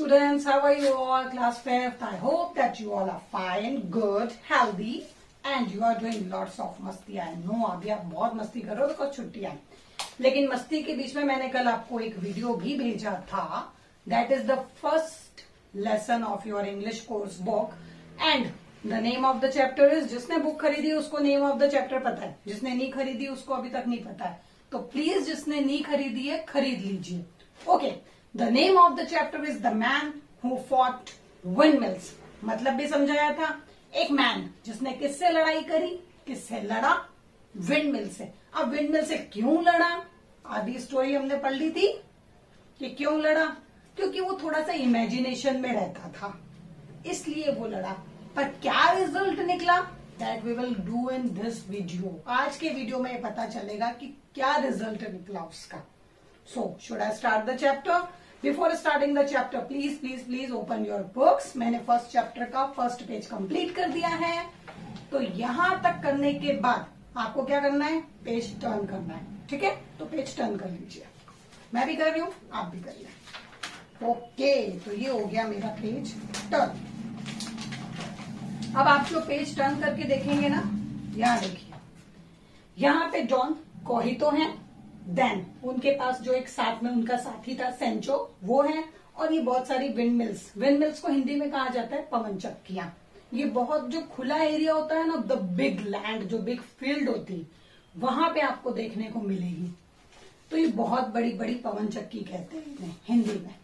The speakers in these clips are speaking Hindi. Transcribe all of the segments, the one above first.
students, how are you all? Class 5th. I hope that you all are fine, good, healthy and you are doing lots of मस्ती. I know अभी आप बहुत मस्ती कर रहे हो बिकॉज छुट्टियां, लेकिन मस्ती के बीच में मैंने कल आपको एक वीडियो भी भेजा था. That is the first lesson of your English course book and the name of the chapter is. जिसने बुक खरीदी उसको नेम ऑफ द चैप्टर पता है, जिसने नहीं खरीदी उसको अभी तक नहीं पता है. तो प्लीज जिसने नहीं खरीदी है खरीद लीजिए. Okay, the name of the chapter is the man who fought windmills. मतलब भी समझाया था. एक मैन जिसने किससे लड़ाई करी, किससे लड़ा? विंडमिल से. अब विंडमिल से क्यों लड़ा? आधी स्टोरी हमने पढ़ ली थी कि क्यों लड़ा. क्योंकि वो थोड़ा सा इमेजिनेशन में रहता था, इसलिए वो लड़ा. पर क्या रिजल्ट निकला, that we will do in this video. आज के वीडियो में पता चलेगा कि क्या रिजल्ट निकला उसका. So should I start the chapter? Before starting the chapter please please please open your books. मैंने फर्स्ट चैप्टर का फर्स्ट पेज कंप्लीट कर दिया है. तो यहां तक करने के बाद आपको क्या करना है? पेज टर्न करना है. ठीक है, तो पेज टर्न कर लीजिए. मैं भी कर रही हूं, आप भी करिए. ओके, तो ये हो गया मेरा पेज टर्न. अब आप जो पेज टर्न करके देखेंगे ना, यहां देखिए, यहां पे जॉन कोहितो हैं. देन उनके पास जो एक साथ में उनका साथी था सेंचो, वो है. और ये बहुत सारी विंडमिल्स. विंडमिल्स को हिंदी में कहा जाता है पवन चक्कियां. ये बहुत जो खुला एरिया होता है ना, द बिग लैंड, जो बिग फील्ड होती है, वहां पे आपको देखने को मिलेगी. तो ये बहुत बड़ी बड़ी पवन चक्की कहते हैं इन्हें हिंदी में.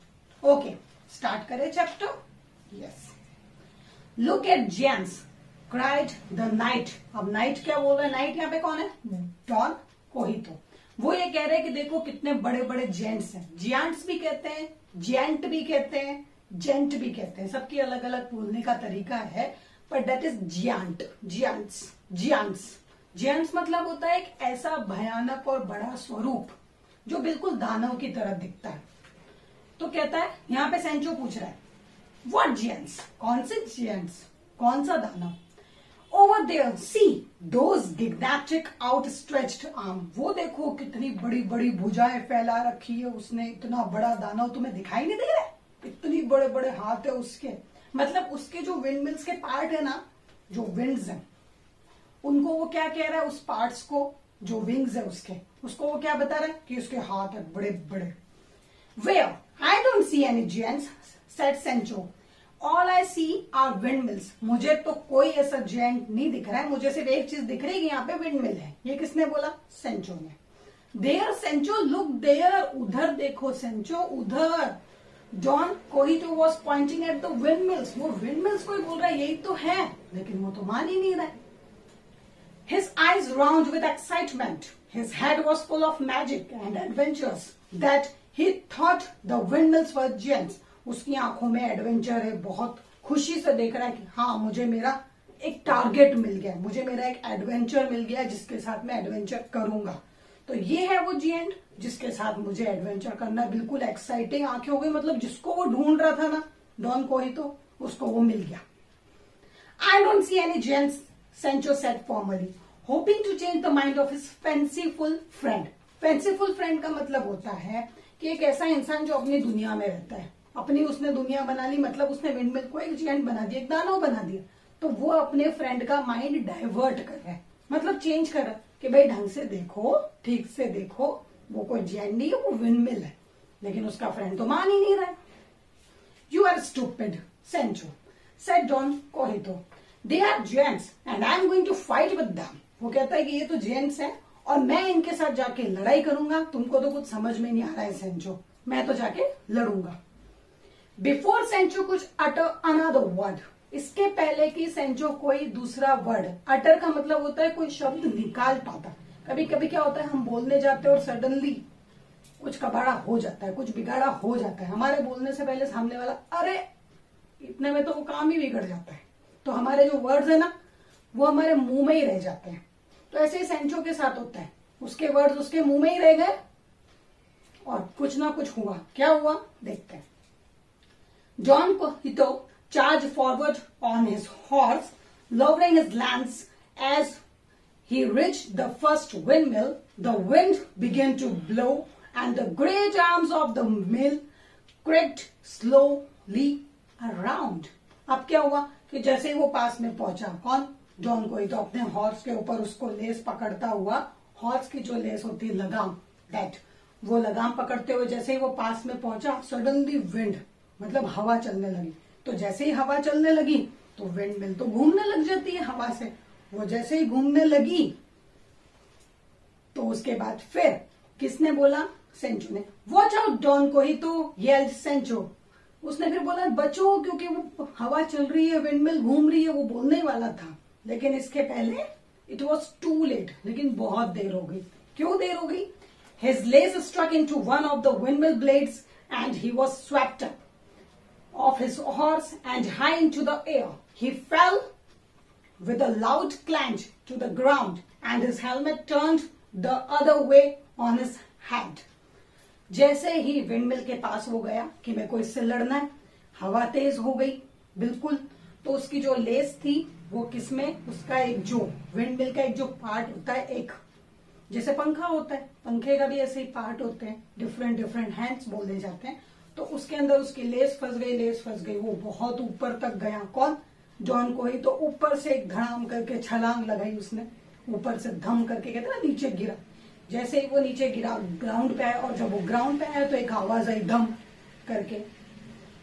ओके, स्टार्ट करें chapter. Yes. Look at James cried the night. अब नाइट क्या बोल रहा है? नाइट यहाँ पे कौन है? डॉन कोहितो. वो ये कह रहे हैं कि देखो कितने बड़े बड़े जेंट्स हैं. जियांट्स भी कहते हैं, जेंट भी कहते हैं, जेंट भी कहते हैं. सबकी अलग अलग बोलने का तरीका है, पर दैट इज जियांट. जियांट्स. जियांट्स. जियांट्स मतलब होता है एक ऐसा भयानक और बड़ा स्वरूप जो बिल्कुल दानव की तरह दिखता है. तो कहता है, यहां पे सेंचो पूछ रहा है, व्हाट जियांट्स? कौन से जियांट्स? कौन सा दानव? Over there see those gigantic outstretched arm. वो देखो कितनी बड़ी बड़ी भुजाएं फैला रखी है उसने. इतना बड़ा दानव तुम्हें दिखाई नहीं दे रहा है? इतनी बड़े बड़े हाथ है उसके. मतलब उसके जो विंडमिल्स के पार्ट है ना, जो विंड्स हैं, उनको वो क्या कह रहा है? उस पार्ट्स को, जो विंग्स है उसके, उसको वो क्या बता रहा है? कि उसके हाथ है बड़े बड़े. Where I don't see any giants said Sancho. All I see are windmills. मुझे तो कोई ऐसा जेंट नहीं दिख रहा है, मुझे सिर्फ एक चीज दिख रही है कि यहाँ पे विंडमिल है. ये किसने बोला? सेंचो ने. There Sancho, look there. उधर देखो सेंचो, उधर. Don Quixote was pointing at the windmills. वो विंडमिल्स को ही बोल रहा है यही तो है, लेकिन वो तो मान ही नहीं रहा है. His eyes round with excitement. His head was full of magic and adventures that he thought the windmills were gents. उसकी आंखों में एडवेंचर है, बहुत खुशी से देख रहा है कि हाँ, मुझे मेरा एक टारगेट मिल गया, मुझे मेरा एक एडवेंचर मिल गया जिसके साथ मैं एडवेंचर करूंगा. तो ये है वो जिएंट जिसके साथ मुझे एडवेंचर करना. बिल्कुल एक्साइटिंग आंखें हो गई. मतलब जिसको वो ढूंढ रहा था ना, डॉन कोहितो, उसको वो मिल गया. I don't see any giants, Sancho said formally, hoping to change the mind of his fanciful friend. Fanciful friend का मतलब होता है कि एक ऐसा इंसान जो अपनी दुनिया में रहता है. अपनी उसने दुनिया बना ली, मतलब उसने विंडमिल को एक जेंट बना दिया, एक दानव बना दिया. तो वो अपने फ्रेंड का माइंड डाइवर्ट कर रहा है, मतलब चेंज कर रहा है कि भाई ढंग से देखो, ठीक से देखो, वो कोई जेंट नहीं है, वो विंडमिल है. लेकिन उसका फ्रेंड तो मान ही नहीं रहा है. You are stupid Sancho said Don Quixote. They are giants and I am going to fight with them. वो कहता है कि ये तो जेंट्स हैं और मैं इनके साथ जाके लड़ाई करूंगा. तुमको तो कुछ समझ में नहीं आ रहा है सेंचो, मैं तो जाके लड़ूंगा. बिफोर सेंचो कुछ अटर अनदर वर्ड. इसके पहले कि सेंचो कोई दूसरा वर्ड, अटर का मतलब होता है कोई शब्द निकाल पाता. कभी कभी क्या होता है, हम बोलने जाते हैं और सडनली कुछ कबाड़ा हो जाता है, कुछ बिगाड़ा हो जाता है. हमारे बोलने से पहले सामने वाला अरे, इतने में तो वो काम ही बिगड़ जाता है. तो हमारे जो वर्ड्स है ना, वो हमारे मुंह में ही रह जाते हैं. तो ऐसे ही सेंचो के साथ होता है. उसके वर्ड्स उसके मुंह में ही रह गए और कुछ ना कुछ हुआ. क्या हुआ देखते हैं. John Cohito charged forward on his horse, lowering his lance. As he reached the first windmill, the wind began to blow, and the great arms of the mill creaked smoothly around. अब क्या हुआ कि जैसे ही वो पास में पहुंचा, कौन, जॉन कोहितो, अपने हॉर्स के ऊपर उसको लेस पकड़ता हुआ, हॉर्स की जो लेस होती है लगाम, दैट, वो लगाम पकड़ते हुए जैसे ही वो पास में पहुंचा, सडनली विंड, मतलब हवा चलने लगी। तो जैसे ही हवा चलने लगी तो विंड मिल तो घूमने लग जाती है हवा से। वो जैसे ही घूमने लगी तो उसके बाद फिर किसने बोला, सेंचो ने, watch out Don Quixote, yelled Sancho. उसने फिर बोला बचो, क्योंकि वो हवा चल रही है, विंडमिल घूम रही है, वो बोलने वाला था, लेकिन इसके पहले इट वॉज टू लेट, लेकिन बहुत देर हो गई। क्यों देर हो गई? His lace struck into one of the windmill blades and he was swept up off his horse and high into the air. He fell with a loud clank to the ground and his helmet turned the other way on his head. जैसे ही विंडमिल के पास वो गया कि मेरे को इससे लड़ना है, हवा तेज हो गई बिल्कुल, तो उसकी जो लेस थी वो किसमें, उसका एक जो विंडमिल का एक जो पार्ट होता है, एक जैसे पंखा होता है, पंखे का भी ऐसे ही पार्ट होते हैं, डिफरेंट डिफरेंट हैंड्स बोले जाते हैं, तो उसके अंदर उसकी लेस फंस गई, वो बहुत ऊपर तक गया। कौन, जॉन कोहितो, तो ऊपर से एक धड़ाम करके छलांग लगाई उसने, ऊपर से धम करके, कहते ना नीचे गिरा। जैसे ही वो नीचे गिरा, ग्राउंड पे आया, और जब वो ग्राउंड पे आया तो एक आवाज आई धम करके।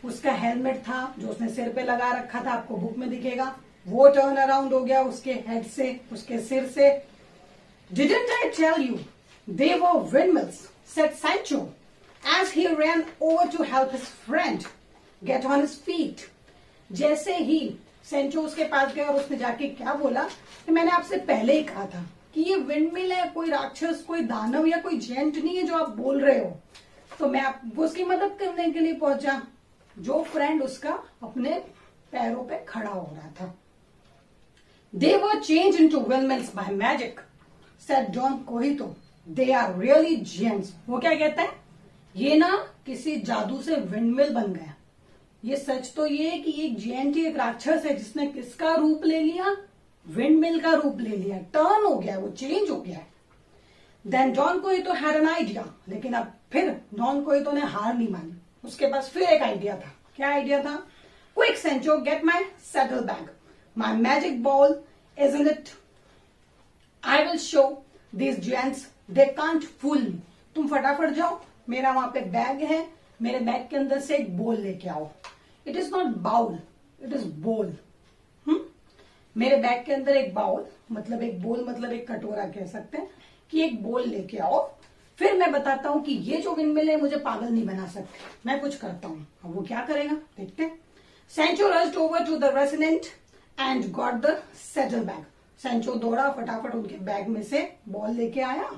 उसका हेलमेट था जो उसने सिर पे लगा रखा था, आपको बुक में दिखेगा, वो टर्न अराउंड हो गया उसके हेड से, उसके सिर से। Didn't I tell you they were windmills, said Sancho as he ran over to help his friend get on his feet. जैसे ही सेंचो उसके पास गया और उसने जाके क्या बोला कि मैंने आपसे पहले ही कहा था कि ये विंडमिल है, कोई राक्षस, कोई दानव या कोई जेंट नहीं है जो आप बोल रहे हो। तो मैं आपको उसकी मदद करने के लिए पहुंचा, जो फ्रेंड उसका अपने पैरों पे खड़ा हो रहा था। They were changed into windmills by magic, said Don Cohito. They are really giants. वो क्या कहता है, ये ना किसी जादू से विंडमिल बन गया। ये सच तो ये है कि एक जियंट ही, एक राक्षस है जिसने किसका रूप ले लिया, विंडमिल का रूप ले लिया, टर्न हो गया, वो चेंज हो गया। Then Don Quixote had an idea, लेकिन अब फिर डॉन कोहितो ने हार नहीं मानी, उसके पास फिर एक आइडिया था। क्या आइडिया था? Quick Sancho, get my saddle bag, my magic ball is in it, I will show this giants they can't fool me. तुम फटाफट जाओ, मेरा वहां पे बैग है, मेरे बैग के अंदर से एक बोल लेके आओ। It is not bowl, it is bowl. मेरे बैग के अंदर एक बाउल, मतलब एक बोल, मतलब एक कटोरा कह सकते हैं, कि एक बोल लेके आओ, फिर मैं बताता हूं कि ये जो विंडमिल है मुझे पागल नहीं बना सकते, मैं कुछ करता हूं। अब वो क्या करेगा देखते हैं। Sancho rushed over to the resident and got the saddle bag. Sancho दौड़ा, फटाफट उनके बैग में से बॉल लेके आया।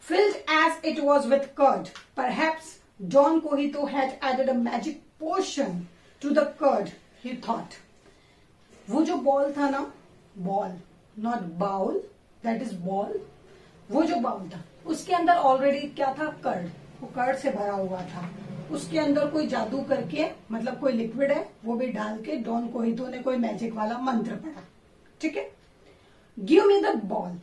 Filled as it was with curd, perhaps Don Cohito had added a magic potion to the curd, he thought. वो जो बॉल था ना, ball, not bowl, that is ball, वो जो बाउल था उसके अंदर ऑलरेडी क्या था, कर्ड, वो कर्ड से भरा हुआ था। उसके अंदर कोई जादू करके, मतलब कोई लिक्विड है, वो भी डाल के डॉन कोहितो ने कोई मैजिक वाला मंत्र पढ़ा। ठीक है, give me the ball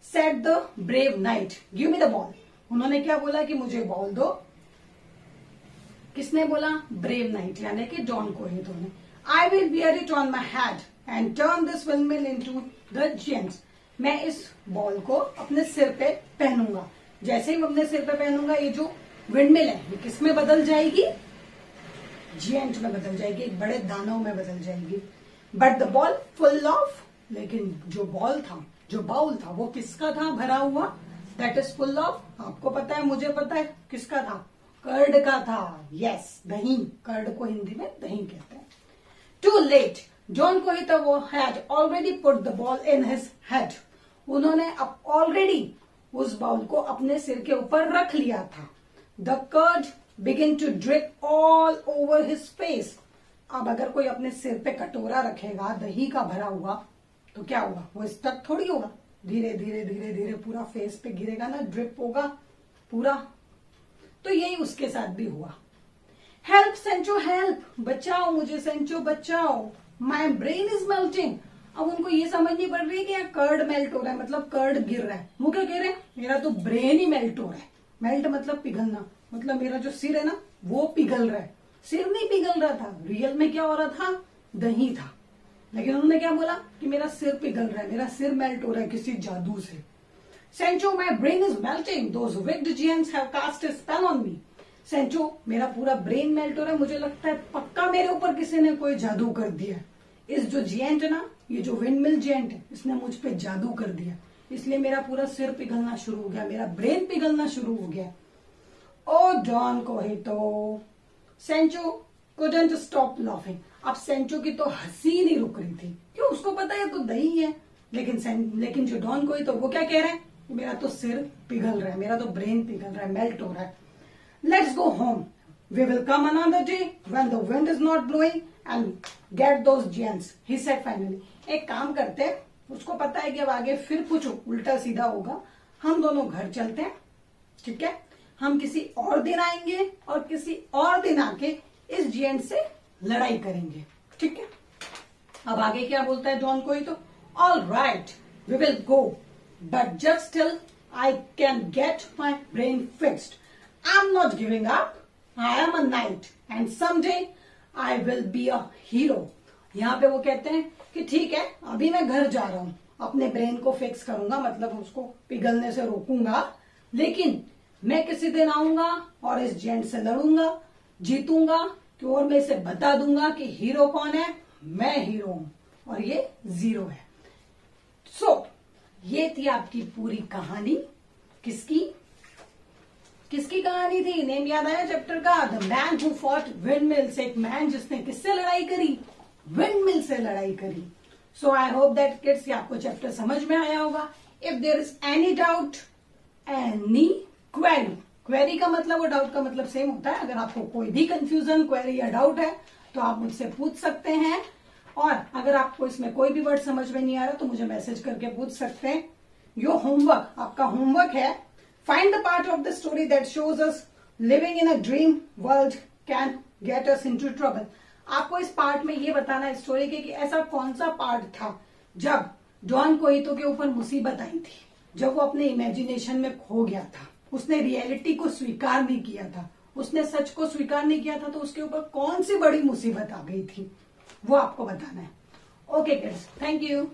said the brave night, give me the ball. उन्होंने क्या बोला कि मुझे बॉल दो। किसने बोला? ब्रेव नाइट, यानी कि डॉन कोहितो ने। I will wear it on my head and turn this windmill into the gents. मैं इस बॉल को अपने सिर पे पहनूंगा, जैसे ही मैं अपने सिर पे पहनूंगा ये जो विंडमिल है ये किस में बदल जाएगी? जेंट में बदल जाएगी, एक बड़े दानव में बदल जाएगी। But the ball full of, लेकिन जो बॉल था, जो बाउल था, वो किसका था भरा हुआ? दैट इज फुल ऑफ, आपको पता है, मुझे पता है किसका था? कर्ड का था। यस, दही, कर्ड को हिंदी में दही कहते हैं। Too late, Don Quixote had already put the ball in his head. उन्होंने अब ऑलरेडी उस बाउल को अपने सिर के ऊपर रख लिया था। The curd begin to drip all over his face. अब अगर कोई अपने सिर पे कटोरा रखेगा दही का भरा हुआ, तो क्या होगा? वो स्टक थोड़ी होगा, धीरे धीरे धीरे धीरे पूरा फेस पे गिरेगा ना, ड्रिप होगा पूरा। तो यही उसके साथ भी हुआ। हेल्प सेंचो हेल्प, बचाओ मुझे सेंचो बचाओ, माई ब्रेन इज मेल्टिंग। अब उनको ये समझ नहीं पड़ रही है कि यहाँ कर्ड मेल्ट हो रहा है, मतलब कर्ड गिर रहा है। वो क्या कह रहे हैं? मेरा तो ब्रेन ही मेल्ट हो रहा है। मेल्ट मतलब पिघलना, मतलब मेरा जो सिर है ना वो पिघल रहा है। सिर नहीं पिघल रहा था, रियल में क्या हो रहा था, दही था। लेकिन उन्होंने क्या बोला कि मेरा सिर पिघल रहा है, मेरा सिर मेल्ट हो रहा है किसी जादू से। Sancho, my brain is melting, those wicked giants have cast a spell on me. Sancho, मेरा पूरा ब्रेन मेल्ट हो रहा है, मुझे लगता है पक्का मेरे ऊपर किसी ने कोई जादू कर दिया। इस जो जियंट है ना, ये जो विंडमिल जियंट है, इसने मुझ पे जादू कर दिया, इसलिए मेरा पूरा सिर पिघलना शुरू हो गया, मेरा ब्रेन पिघलना शुरू हो गया। Oh Don Quixote, Sancho couldn't stop laughing। अब सेंचो की तो हंसी नहीं रुक रही थी, क्यों, उसको पता है तो दही है। लेकिन जो डॉन कोहितो वो क्या कह रहे हैं, मेरा तो सिर पिघल रहा है, मेरा तो ब्रेन पिघल रहा है, मेल्ट हो रहा है। Let's go home, we will come another day when the wind is not blowing and get those giants, he said finally. एक काम करते हैं, उसको पता है कि अब आगे फिर कुछ उल्टा सीधा होगा, हम दोनों घर चलते हैं, ठीक है। हम किसी और दिन आएंगे और किसी और दिन आके इस जियंट से लड़ाई करेंगे, ठीक है। अब आगे क्या बोलता है Don Quixote, all right we will go but just till I can get my brain fixed, I am not giving up, I am a knight and someday I will be a hero. यहाँ पे वो कहते हैं कि ठीक है, अभी मैं घर जा रहा हूं, अपने ब्रेन को फिक्स करूंगा, मतलब उसको पिघलने से रोकूंगा, लेकिन मैं किसी दिन आऊंगा और इस जियंट से लड़ूंगा, जीतूंगा, तो और मैं इसे बता दूंगा कि हीरो कौन है, मैं हीरो हूं और ये जीरो है। सो ये थी आपकी पूरी कहानी। किसकी कहानी थी, नेम याद आया चैप्टर का, the man who fought windmills. एक मैन जिसने किससे लड़ाई करी, विंडमिल से लड़ाई करी। So I hope that kids आपको चैप्टर समझ में आया होगा। If there is any doubt, any query का मतलब और डाउट का मतलब सेम होता है। अगर आपको कोई भी कंफ्यूजन, क्वेरी या डाउट है तो आप मुझसे पूछ सकते हैं, और अगर आपको इसमें कोई भी वर्ड समझ में नहीं आ रहा तो मुझे मैसेज करके पूछ सकते हैं। योर होमवर्क, आपका होमवर्क है, find the part of the story that shows us living in a dream world can get us into trouble. आपको इस पार्ट में ये बताना है स्टोरी के कि ऐसा कौन सा पार्ट था जब डॉन कोहितो के ऊपर मुसीबत आई थी, जब वो अपने इमेजिनेशन में खो गया था, उसने रियलिटी को स्वीकार नहीं किया था, उसने सच को स्वीकार नहीं किया था, तो उसके ऊपर कौन सी बड़ी मुसीबत आ गई थी, वो आपको बताना है। Okay kids, thank you.